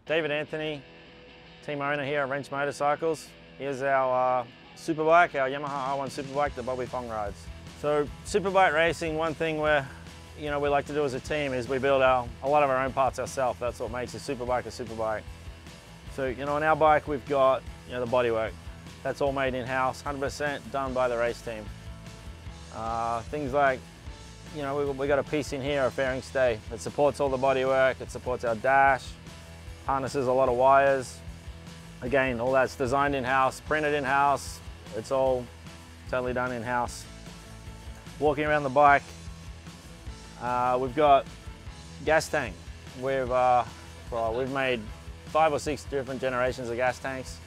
David Anthony, team owner here at Wrench Motorcycles. Here's our Superbike, our Yamaha Y1 Superbike that Bobby Fong rides. So Superbike racing, one thing we like to do as a team is we build a lot of our own parts ourselves. That's what makes a Superbike a Superbike. So on our bike we've got the bodywork. That's all made in-house, 100% done by the race team. Things like we got a piece in here, a fairing stay, that supports all the bodywork. It supports our dash, harnesses a lot of wires. Again, all that's designed in-house, printed in-house. It's all totally done in-house. Walking around the bike, we've got gas tank. We've made 5 or 6 different generations of gas tanks.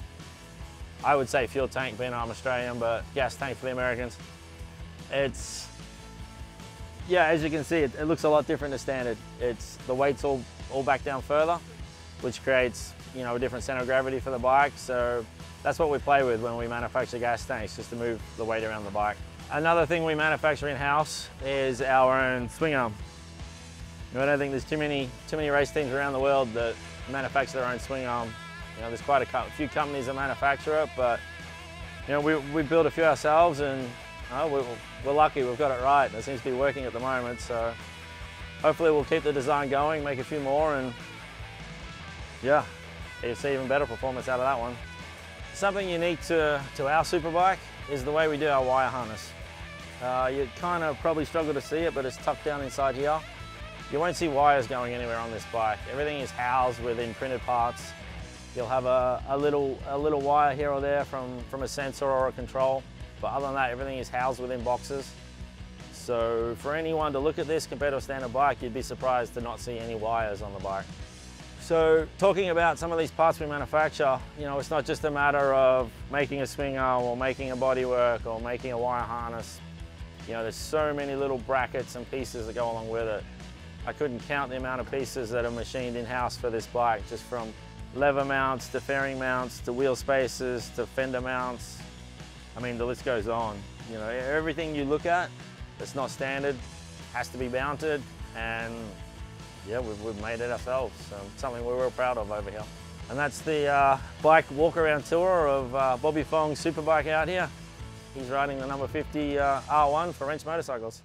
I would say fuel tank being I'm Australian, but gas tank for the Americans. It's, as you can see, it looks a lot different to standard. The weight's all back down further, which creates a different center of gravity for the bike. So that's what we play with when we manufacture gas tanks, just to move the weight around the bike. Another thing we manufacture in-house is our own swing arm. I don't think there's too many race teams around the world that manufacture their own swing arm. There's quite a few companies that manufacture it, but we build a few ourselves, and we're lucky we've got it right. It seems to be working at the moment, so hopefully we'll keep the design going, make a few more, and you'll see even better performance out of that one. Something unique to our Superbike is the way we do our wire harness. You kind of probably struggle to see it, but it's tucked down inside here. You won't see wires going anywhere on this bike. Everything is housed within printed parts. You'll have a little wire here or there from a sensor or a control, but other than that, everything is housed within boxes. So for anyone to look at this compared to a standard bike, you'd be surprised to not see any wires on the bike. So talking about some of these parts we manufacture, it's not just a matter of making a swing arm or making a bodywork or making a wire harness. There's so many little brackets and pieces that go along with it. I couldn't count the amount of pieces that are machined in-house for this bike, just from lever mounts to fairing mounts to wheel spacers to fender mounts. I mean, the list goes on. Everything you look at that's not standard has to be mounted, and we've made it ourselves. So something we're real proud of over here. And that's the bike walk-around tour of Bobby Fong's Superbike out here. He's riding the number 50 R1 for Wrench Motorcycles.